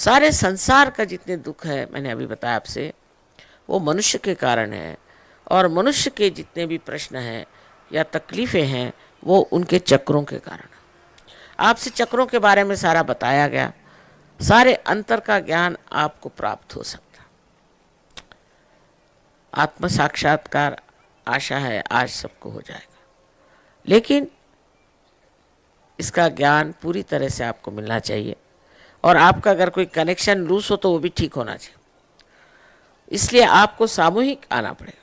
सारे संसार का जितने दुख है, मैंने अभी बताया आपसे, वो मनुष्य के कारण है। और मनुष्य के जितने भी प्रश्न हैं या तकलीफ़ें हैं, वो उनके चक्रों के कारण। आपसे चक्रों के बारे में सारा बताया गया, सारे अंतर का ज्ञान आपको प्राप्त हो सकता। आत्म साक्षात्कार आशा है आज सबको हो जाएगा, लेकिन इसका ज्ञान पूरी तरह से आपको मिलना चाहिए। और आपका अगर कोई कनेक्शन लूज हो तो वो भी ठीक होना चाहिए, इसलिए आपको सामूहिक आना पड़ेगा।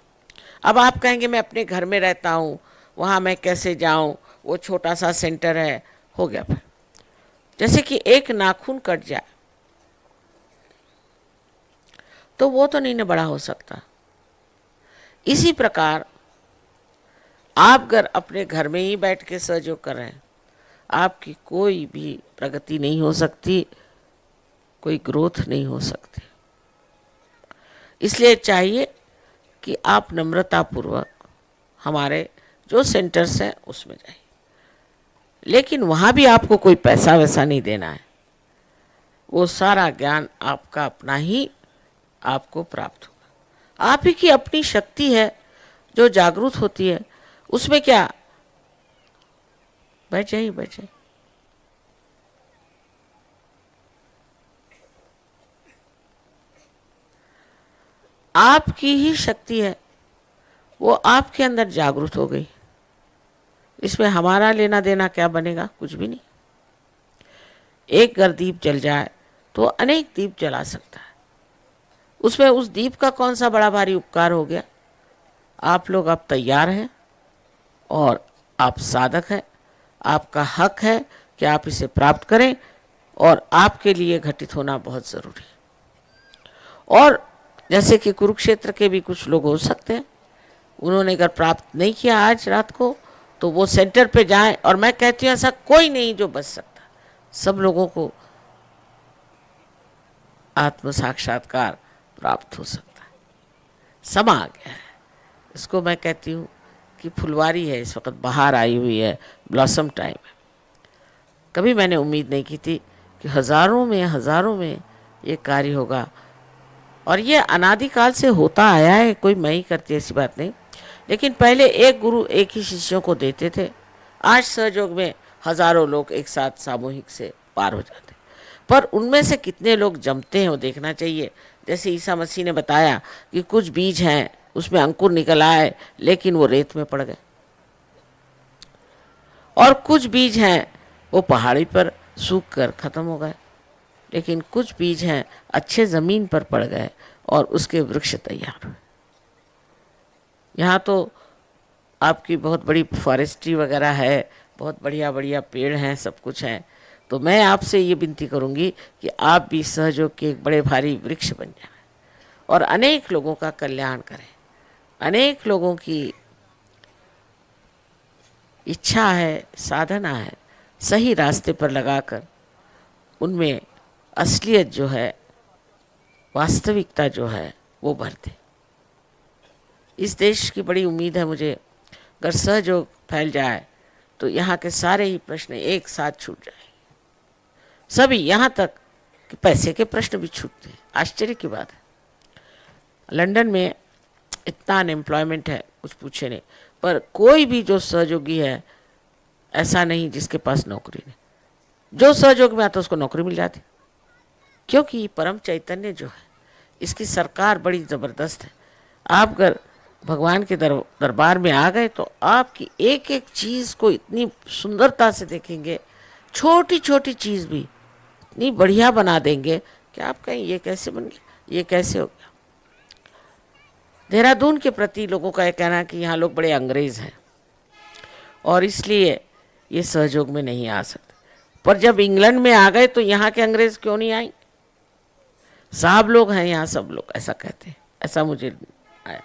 अब आप कहेंगे मैं अपने घर में रहता हूँ, वहाँ मैं कैसे जाऊँ, वो छोटा सा सेंटर है, हो गया। फिर जैसे कि एक नाखून कट जाए तो वो तो नहीं न बड़ा हो सकता। इसी प्रकार आप अगर अपने घर में ही बैठ के सहयोग कर रहे हैं, आपकी कोई भी प्रगति नहीं हो सकती, कोई ग्रोथ नहीं हो सकती। इसलिए चाहिए कि आप नम्रतापूर्वक हमारे जो सेंटर्स हैं उसमें जाइए, लेकिन वहाँ भी आपको कोई पैसा वैसा नहीं देना है। वो सारा ज्ञान आपका अपना ही आपको प्राप्त होगा। आप ही की अपनी शक्ति है जो जागरूक होती है, उसमें क्या, बैठ जाइए बैठ जाइए। आपकी ही शक्ति है, वो आपके अंदर जागरूक हो गई। इसमें हमारा लेना देना क्या बनेगा, कुछ भी नहीं। एक अगर दीप जल जाए तो अनेक दीप जला सकता है, उसमें उस दीप का कौन सा बड़ा भारी उपकार हो गया। आप लोग अब तैयार हैं और आप साधक हैं, आपका हक है कि आप इसे प्राप्त करें, और आपके लिए घटित होना बहुत ज़रूरी है। और जैसे कि कुरुक्षेत्र के भी कुछ लोग हो सकते हैं, उन्होंने अगर प्राप्त नहीं किया आज रात को, तो वो सेंटर पे जाएं। और मैं कहती हूँ ऐसा कोई नहीं जो बच सकता, सब लोगों को आत्म साक्षात्कार प्राप्त हो सकता है। समा आ गया है, इसको मैं कहती हूँ कि फुलवारी है, इस वक्त बाहर आई हुई है, ब्लॉसम टाइम है। कभी मैंने उम्मीद नहीं की थी कि हज़ारों में ये कार्य होगा, और ये अनादिकाल से होता आया है, कोई मैं ही करती ऐसी बात नहीं। लेकिन पहले एक गुरु एक ही शिष्यों को देते थे, आज सहयोग में हज़ारों लोग एक साथ सामूहिक से पार हो जाते। पर उनमें से कितने लोग जमते हैं वो देखना चाहिए। जैसे ईसा मसीह ने बताया कि कुछ बीज हैं, उसमें अंकुर निकल आए, लेकिन वो रेत में पड़ गए। और कुछ बीज हैं वो पहाड़ी पर सूख कर खत्म हो गए, लेकिन कुछ बीज हैं अच्छे ज़मीन पर पड़ गए और उसके वृक्ष तैयार हुए। यहाँ तो आपकी बहुत बड़ी फॉरेस्ट्री वगैरह है, बहुत बढ़िया बढ़िया पेड़ हैं, सब कुछ हैं। तो मैं आपसे ये विनती करूँगी कि आप भी सहयोग के एक बड़े भारी वृक्ष बन जाएं और अनेक लोगों का कल्याण करें। अनेक लोगों की इच्छा है, साधना है, सही रास्ते पर लगाकर उनमें असलियत जो है, वास्तविकता जो है, वो भर दे। इस देश की बड़ी उम्मीद है मुझे, अगर सहयोग फैल जाए तो यहाँ के सारे ही प्रश्न एक साथ छूट जाए, सभी, यहाँ तक कि पैसे के प्रश्न भी छूटते हैं। आश्चर्य की बात है, लंदन में इतना अनएम्प्लॉयमेंट है, कुछ पूछे नहीं। पर कोई भी जो सहयोगी है ऐसा नहीं जिसके पास नौकरी नहीं। जो सहयोग में आता उसको नौकरी मिल जाती, क्योंकि परम चैतन्य जो है, इसकी सरकार बड़ी ज़बरदस्त है। आप अगर भगवान के दरबार में आ गए तो आपकी एक एक चीज़ को इतनी सुंदरता से देखेंगे, छोटी छोटी चीज़ भी इतनी बढ़िया बना देंगे कि आप कहें ये कैसे बन गया, ये कैसे हो गया। देहरादून के प्रति लोगों का यह कहना है कि यहाँ लोग बड़े अंग्रेज़ हैं और इसलिए ये सहयोग में नहीं आ सकते। पर जब इंग्लैंड में आ गए तो यहाँ के अंग्रेज़ क्यों नहीं आए? साहब लोग हैं यहाँ, सब लोग ऐसा कहते हैं, ऐसा मुझे आया।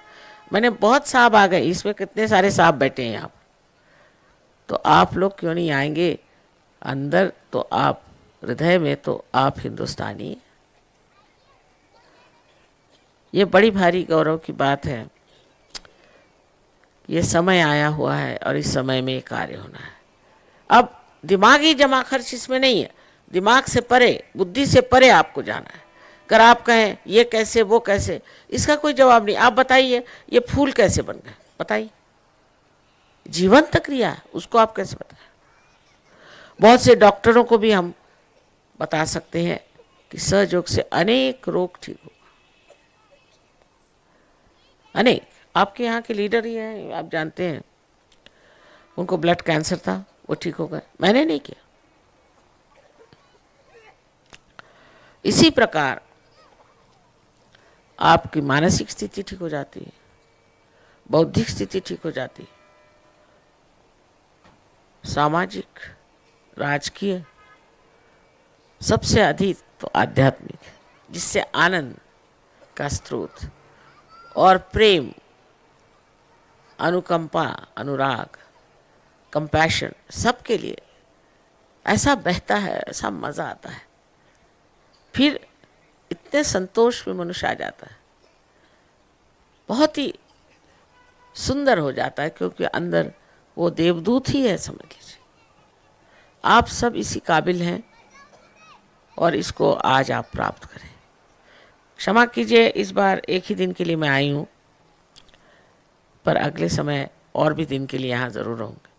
मैंने बहुत साहब आ गए, इसमें कितने सारे साहब बैठे हैं यहाँ पर, तो आप लोग क्यों नहीं आएंगे अंदर? तो आप हृदय में तो आप हिंदुस्तानी हैं। ये बड़ी भारी गौरव की बात है। ये समय आया हुआ है और इस समय में कार्य होना है। अब दिमागी जमा खर्च इसमें नहीं है, दिमाग से परे, बुद्धि से परे आपको जाना है। अगर आप कहें ये कैसे वो कैसे, इसका कोई जवाब नहीं। आप बताइए ये फूल कैसे बन गए, बताइए, जीवंत क्रिया है, उसको आप कैसे बताएं। बहुत से डॉक्टरों को भी हम बता सकते हैं कि सहयोग से अनेक रोग ठीक हो, अनेक। आपके यहाँ के लीडर ही हैं, आप जानते हैं, उनको ब्लड कैंसर था, वो ठीक हो गए, मैंने नहीं किया। इसी प्रकार आपकी मानसिक स्थिति ठीक हो जाती है, बौद्धिक स्थिति ठीक हो जाती है, सामाजिक, राजकीय, सबसे अधिक तो आध्यात्मिक, जिससे आनंद का स्रोत और प्रेम, अनुकंपा, अनुराग, कंपैशन सबके लिए ऐसा बहता है, ऐसा मज़ा आता है। फिर इतने संतोष में मनुष्य आ जाता है, बहुत ही सुंदर हो जाता है, क्योंकि अंदर वो देवदूत ही है, समझ लीजिए। आप सब इसी काबिल हैं और इसको आज आप प्राप्त करें। क्षमा कीजिए, इस बार एक ही दिन के लिए मैं आई हूँ, पर अगले समय और भी दिन के लिए यहाँ ज़रूर रहूँगी,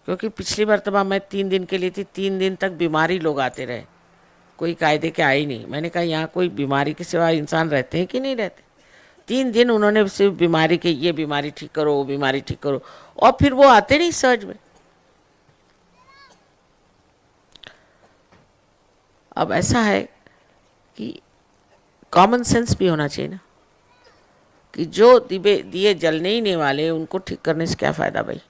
क्योंकि पिछली मरतबा मैं 3 दिन के लिए थी, 3 दिन तक बीमारी लोग आते रहे, कोई कायदे के आए नहीं। मैंने कहा यहाँ कोई बीमारी के सिवा इंसान रहते हैं कि नहीं रहते। 3 दिन उन्होंने सिर्फ बीमारी के, ये बीमारी ठीक करो, वो बीमारी ठीक करो, और फिर वो आते नहीं सहज में। अब ऐसा है कि कॉमन सेंस भी होना चाहिए ना, कि जो दिए जलने ही नहीं वाले उनको ठीक करने से क्या फायदा भाई।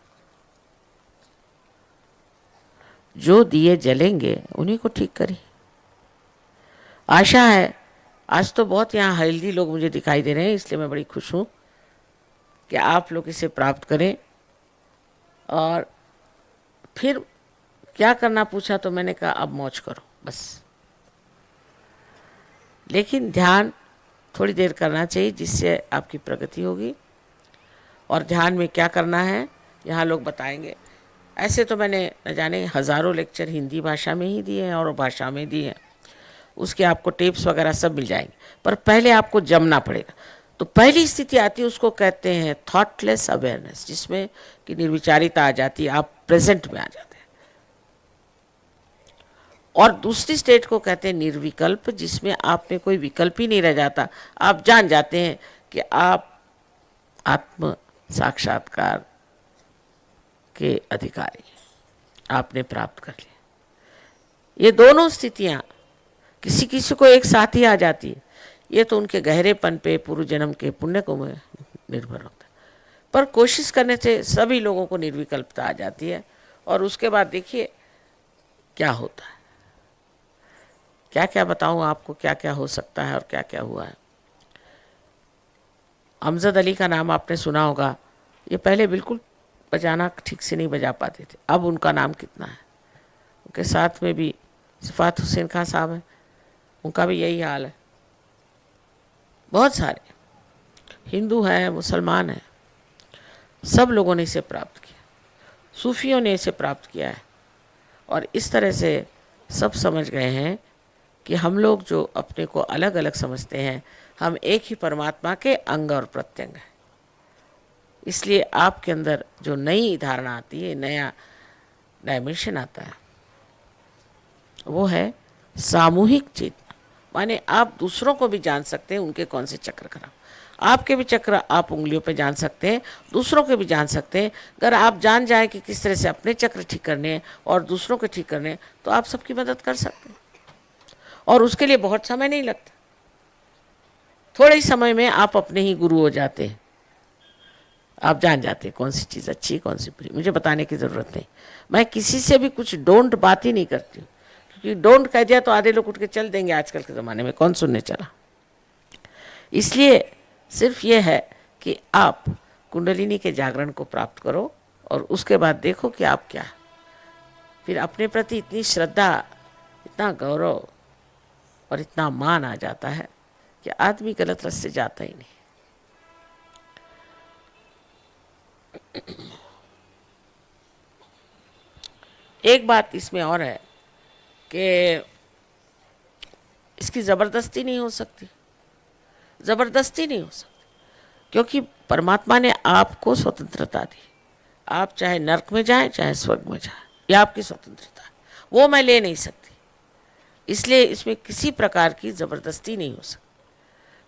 जो दिए जलेंगे उन्हीं को ठीक करिए। आशा है, आज तो बहुत यहाँ हेल्दी लोग मुझे दिखाई दे रहे हैं, इसलिए मैं बड़ी खुश हूँ कि आप लोग इसे प्राप्त करें। और फिर क्या करना पूछा तो मैंने कहा अब मौज करो बस, लेकिन ध्यान थोड़ी देर करना चाहिए, जिससे आपकी प्रगति होगी। और ध्यान में क्या करना है यहाँ लोग बताएंगे। ऐसे तो मैंने न जाने हज़ारों लेक्चर हिंदी भाषा में ही दिए हैं और भाषा में दिए हैं, उसके आपको टेप्स वगैरह सब मिल जाएंगे, पर पहले आपको जमना पड़ेगा। तो पहली स्थिति आती है, उसको कहते हैं थॉटलेस अवेयरनेस, जिसमें कि निर्विचारिता आ जाती है, आप प्रेजेंट में आ जाते हैं। और दूसरी स्टेट को कहते हैं निर्विकल्प, जिसमें आप में कोई विकल्प ही नहीं रह जाता, आप जान जाते हैं कि आप आत्म साक्षात्कार के अधिकारी आपने प्राप्त कर लिया। ये दोनों स्थितियां किसी किसी को एक साथ ही आ जाती है, ये तो उनके गहरेपन पे, पूर्व जन्म के पुण्य को निर्भर होता है। पर कोशिश करने से सभी लोगों को निर्विकल्पता आ जाती है। और उसके बाद देखिए क्या होता है, क्या क्या बताऊं आपको, क्या क्या हो सकता है और क्या क्या हुआ है। अमजद अली का नाम आपने सुना होगा, ये पहले बिल्कुल बजाना ठीक से नहीं बजा पाते थे, अब उनका नाम कितना है। उनके साथ में भी सिफात हुसैन खान साहब हैं, उनका भी यही हाल है। बहुत सारे हिंदू हैं, मुसलमान हैं, सब लोगों ने इसे प्राप्त किया, सूफियों ने इसे प्राप्त किया है। और इस तरह से सब समझ गए हैं कि हम लोग जो अपने को अलग अलग समझते हैं, हम एक ही परमात्मा के अंग और प्रत्यंग हैं। इसलिए आपके अंदर जो नई धारणा आती है, नया डायमेंशन आता है, वो है सामूहिक चेतना। माने आप दूसरों को भी जान सकते हैं, उनके कौन से चक्र खराब, आपके भी चक्र आप उंगलियों पे जान सकते हैं, दूसरों के भी जान सकते हैं। अगर आप जान जाए कि किस तरह से अपने चक्र ठीक करने हैं और दूसरों के ठीक करने हैं, तो आप सबकी मदद कर सकते हैं। और उसके लिए बहुत समय नहीं लगता, थोड़े ही समय में आप अपने ही गुरु हो जाते हैं। आप जान जाते हैं कौन सी चीज़ अच्छी है, कौन सी बुरी। मुझे बताने की ज़रूरत नहीं, मैं किसी से भी कुछ डोंट बात ही नहीं करती हूँ, क्योंकि डोंट कह दिया तो आधे लोग उठ के चल देंगे। आजकल के ज़माने में कौन सुनने चला। इसलिए सिर्फ ये है कि आप कुंडलिनी के जागरण को प्राप्त करो और उसके बाद देखो कि आप क्या, फिर अपने प्रति इतनी श्रद्धा, इतना गौरव और इतना मान आ जाता है कि आदमी गलत रास्ते जाता ही नहीं। एक बात इसमें और है कि इसकी ज़बरदस्ती नहीं हो सकती, ज़बरदस्ती नहीं हो सकती, क्योंकि परमात्मा ने आपको स्वतंत्रता दी। आप चाहे नरक में जाएं चाहे स्वर्ग में जाएं, यह आपकी स्वतंत्रता है, वो मैं ले नहीं सकती। इसलिए इसमें किसी प्रकार की ज़बरदस्ती नहीं हो सकती।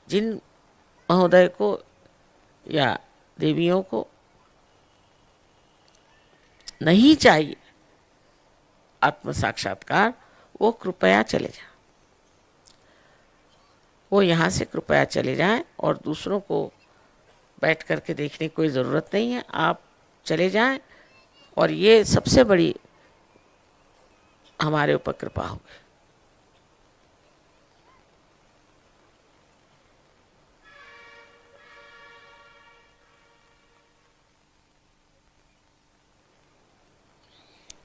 जिन महोदय को या देवियों को नहीं चाहिए आत्म साक्षात्कार, वो कृपया चले जाएं, वो यहाँ से कृपया चले जाएं, और दूसरों को बैठ करके देखने की कोई ज़रूरत नहीं है। आप चले जाएं, और ये सबसे बड़ी हमारे ऊपर कृपा होगी।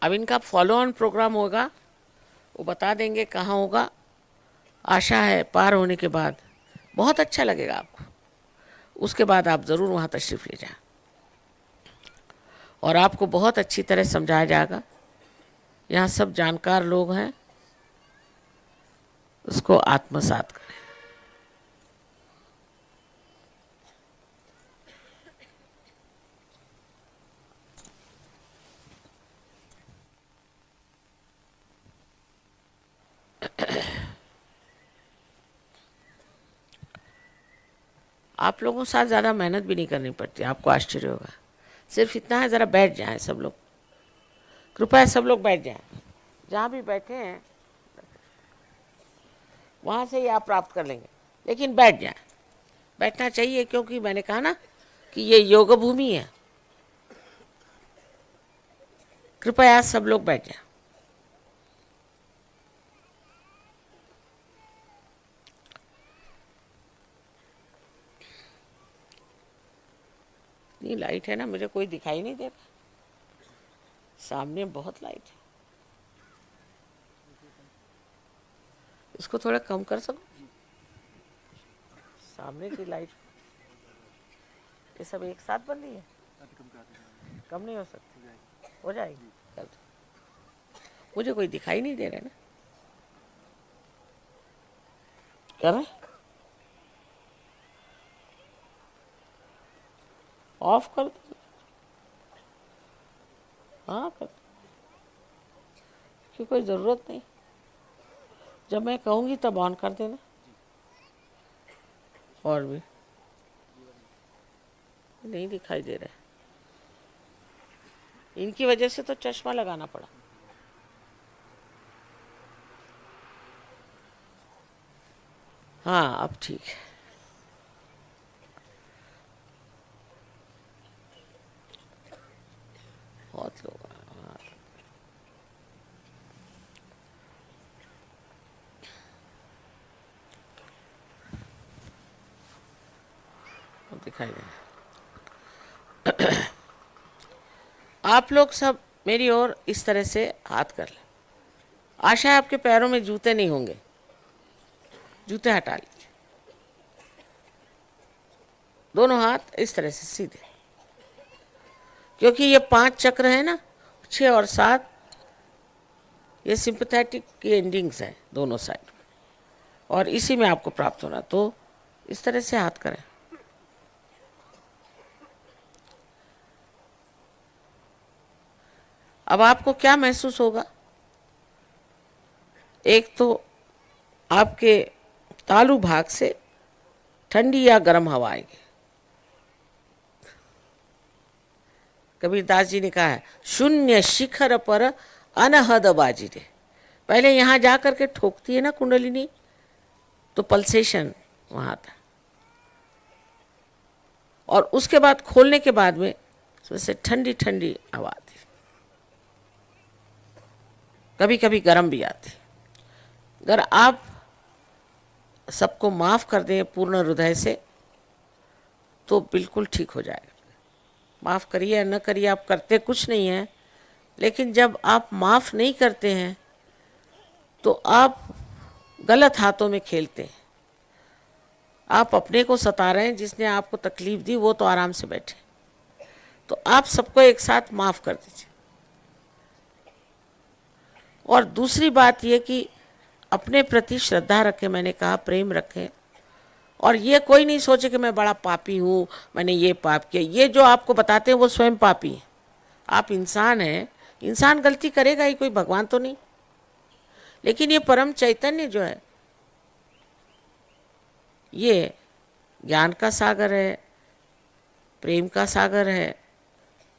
अब इनका फॉलो ऑन प्रोग्राम होगा, वो बता देंगे कहाँ होगा। आशा है पार होने के बाद बहुत अच्छा लगेगा आपको। उसके बाद आप ज़रूर वहाँ तशरीफ़ ले जाएं, और आपको बहुत अच्छी तरह समझाया जाएगा। यहाँ सब जानकार लोग हैं, उसको आत्मसात करें। आप लोगों के साथ ज़्यादा मेहनत भी नहीं करनी पड़ती, आपको आश्चर्य होगा। सिर्फ इतना है, ज़रा बैठ जाएं सब लोग, कृपया सब लोग बैठ जाएं। जहाँ भी बैठे हैं वहाँ से ही आप प्राप्त कर लेंगे, लेकिन बैठ जाएं। बैठना चाहिए, क्योंकि मैंने कहा ना कि ये योग भूमि है। कृपया सब लोग बैठ जाएं। इतनी लाइट है ना, मुझे कोई दिखाई नहीं दे रहा, सामने बहुत लाइट है। इसको थोड़ा कम कर सको, सामने की लाइट। ये सब एक साथ बन रही है, कम नहीं हो सकती, हो जाएगी। चल, मुझे कोई दिखाई नहीं दे रहा है ना, कर रहे ऑफ कर दो। हाँ कर दो, कि कोई ज़रूरत नहीं, जब मैं कहूँगी तब ऑन कर देना। और भी नहीं दिखाई दे रहा है, इनकी वजह से तो चश्मा लगाना पड़ा। हाँ अब ठीक है। बहुत लोग दिखाई दे रहा। आप लोग सब मेरी ओर इस तरह से हाथ कर लें। आशा है आपके पैरों में जूते नहीं होंगे, जूते हटा लीजिए। दोनों हाथ इस तरह से सीधे, क्योंकि ये 5 चक्र है ना, 6 और 7, ये सिंपैथेटिक की एंडिंग्स हैं दोनों साइड, और इसी में आपको प्राप्त होना। तो इस तरह से हाथ करें। अब आपको क्या महसूस होगा? एक तो आपके तालू भाग से ठंडी या गर्म हवा आएगी। कबीरदास जी ने कहा है, शून्य शिखर पर अनहद बाजिरे। पहले यहाँ जा करके ठोकती है ना कुंडलिनी, तो पल्सेशन वहाँ था, और उसके बाद खोलने के बाद में उसमें से ठंडी ठंडी हवा आती, कभी कभी गर्म भी आती। अगर आप सबको माफ़ कर दें पूर्ण हृदय से, तो बिल्कुल ठीक हो जाएगा। माफ़ करिए या न करिए, आप करते कुछ नहीं हैं, लेकिन जब आप माफ़ नहीं करते हैं तो आप गलत हाथों में खेलते हैं। आप अपने को सता रहे हैं, जिसने आपको तकलीफ़ दी वो तो आराम से बैठे। तो आप सबको एक साथ माफ़ कर दीजिए। और दूसरी बात ये कि अपने प्रति श्रद्धा रखें, मैंने कहा प्रेम रखें, और ये कोई नहीं सोचे कि मैं बड़ा पापी हूँ, मैंने ये पाप किया। ये जो आपको बताते हैं वो स्वयं पापी हैं। आप इंसान हैं, इंसान गलती करेगा ही, कोई भगवान तो नहीं। लेकिन ये परम चैतन्य जो है, ये ज्ञान का सागर है, प्रेम का सागर है,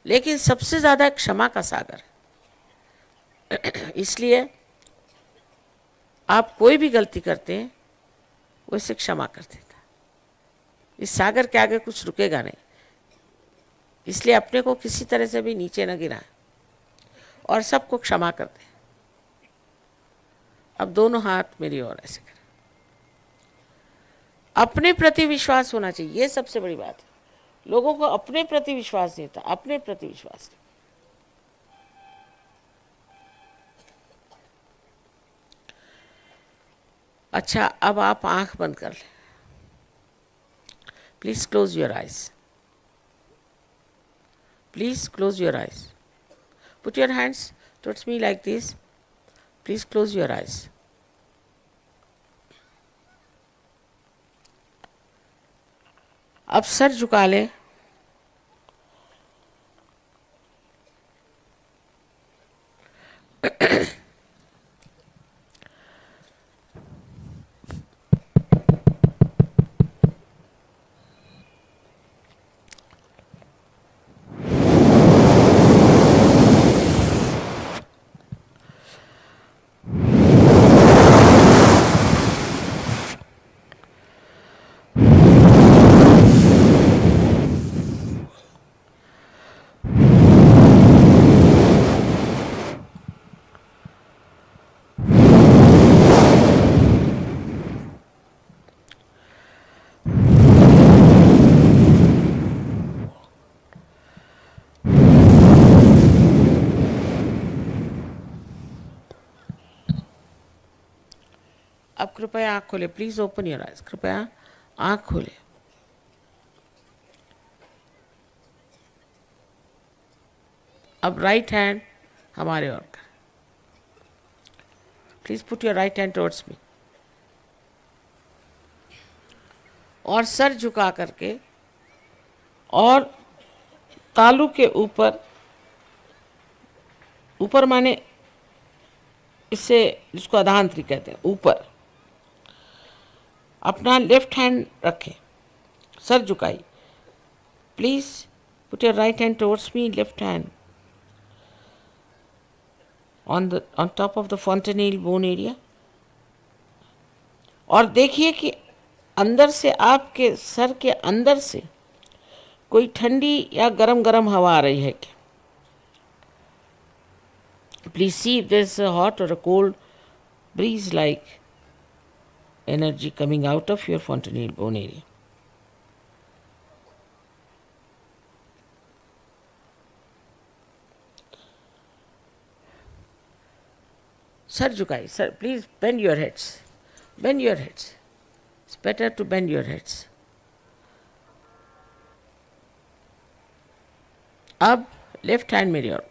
लेकिन सबसे ज़्यादा क्षमा का सागर है। इसलिए आप कोई भी गलती करते हैं वो इसे क्षमा कर देता है। इस सागर के आगे कुछ रुकेगा नहीं। इसलिए अपने को किसी तरह से भी नीचे न गिराएं और सबको क्षमा कर दें। अब दोनों हाथ मेरी ओर ऐसे करें। अपने प्रति विश्वास होना चाहिए, ये सबसे बड़ी बात है। लोगों को अपने प्रति विश्वास नहीं होता, अपने प्रति विश्वास नहीं। अच्छा, अब आप आंख बंद कर लें। Please close your eyes. Please close your eyes. Put your hands towards me like this. Please close your eyes. अब सर झुका लें। अब कृपया आँख खोले। Please open your eyes. कृपया आँख खोले। अब राइट हैंड हमारे ओर का। Please put your right hand towards मी। और सर झुका करके और तालू के ऊपर, ऊपर माने इससे जिसको अधांतरी कहते हैं, ऊपर अपना लेफ्ट हैंड रखें, सर झुकाई। Please put your right hand towards me, left hand on top of the fontanelle bone area। और देखिए कि अंदर से, आपके सर के अंदर से कोई ठंडी या गरम गरम हवा आ रही है क्या? Please see if there is a hot or a cold breeze like energy coming out of your fontanelle bone area। सर झुकाई। Sir please bend your heads, bend your heads. It's better to bend your heads. अब left hand मेरी ओर।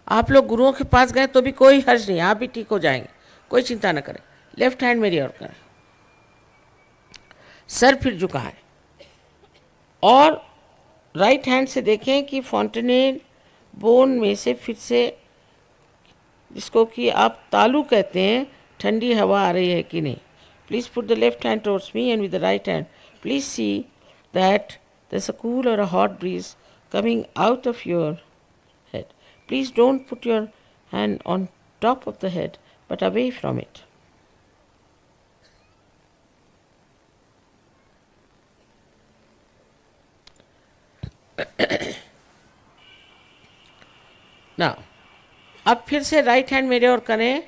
आप लोग गुरुओं के पास गए तो भी कोई हर्ज नहीं, आप भी ठीक हो जाएंगे, कोई चिंता न करें। लेफ्ट हैंड मेरी ओर करें। सर फिर झुकाएं और राइट हैंड से देखें कि fontanelle बोन में से फिर से, जिसको कि आप तालू कहते हैं, ठंडी हवा आ रही है कि नहीं। Please put the left hand towards me and with the right hand please see that there is a cool or a hot breeze coming out of your head। Please don't put your hand on top of the head, but away from it। Now, अब फिर से right hand मेरे ओर करें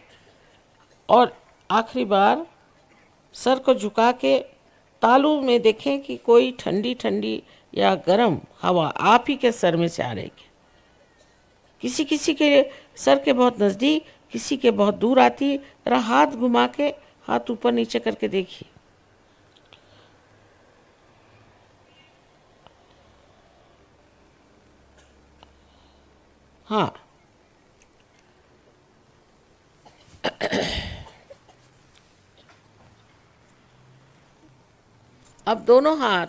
और आखिरी बार sir को झुका के तालू में देखें कि कोई ठंडी ठंडी या गर्म हवा आप ही के सर में से आ रही है। किसी किसी के सर के बहुत नज़दीक, किसी के बहुत दूर आती है। जरा हाथ घुमा के, हाथ ऊपर नीचे करके देखिए। हाँ, अब दोनों हाथ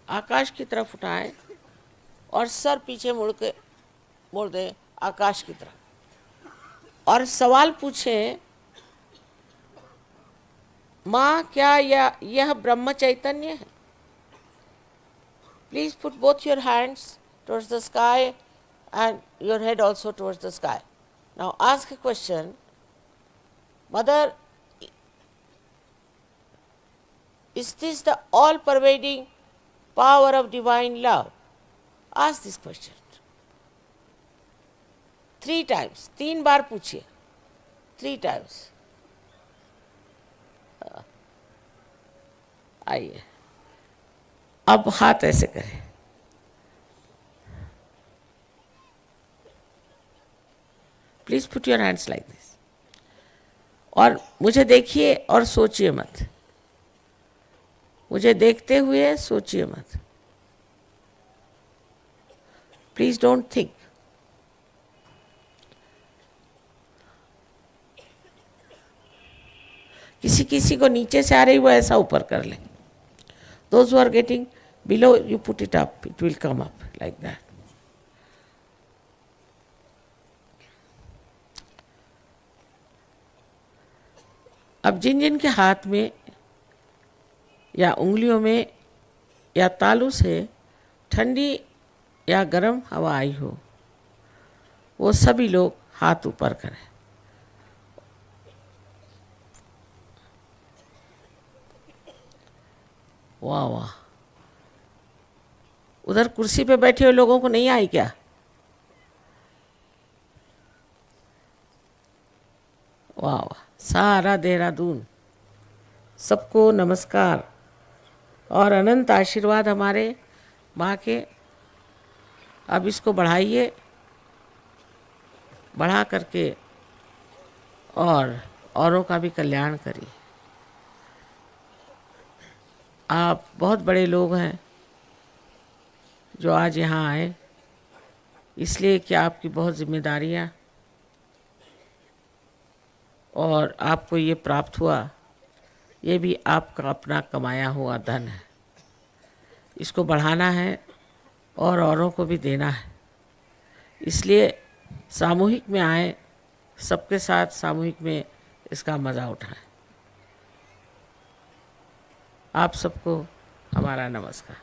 आकाश की तरफ उठाएं और सर पीछे मोड़ दें आकाश की तरफ और सवाल पूछें, माँ क्या यह ब्रह्म चैतन्य है? Please put both your hands towards the sky and your head also towards the sky. Now ask a question, Mother, is this the all-pervading power of divine love? Ask this question 3 times. 3 बार पूछिए, 3 times. आइए, अब हाथ ऐसे करें, please put your hands like this, और मुझे देखिए और सोचिए मत, मुझे देखते हुए सोचिए मत, प्लीज डोंट थिंक. किसी किसी को नीचे से आ रही वो ऐसा ऊपर कर ले. Those who are getting below, you put it up, it will come up like that. अब जिन जिन के हाथ में या उंगलियों में या तालू से ठंडी या गर्म हवा आई हो, वो सभी लोग हाथ ऊपर करें. वाह वाह, उधर कुर्सी पे बैठे हुए लोगों को नहीं आई क्या? वाह वाह, सारा देहरादून, सबको नमस्कार और अनंत आशीर्वाद हमारे माँ के. अब इसको बढ़ाइए, बढ़ा करके और औरों का भी कल्याण करिए. आप बहुत बड़े लोग हैं जो आज यहाँ आए, इसलिए कि आपकी बहुत जिम्मेदारियाँ और आपको ये प्राप्त हुआ, ये भी आपका अपना कमाया हुआ धन है. इसको बढ़ाना है और औरों को भी देना है. इसलिए सामूहिक में आए, सबके साथ सामूहिक में इसका मज़ा उठाएं. आप सबको हमारा नमस्कार.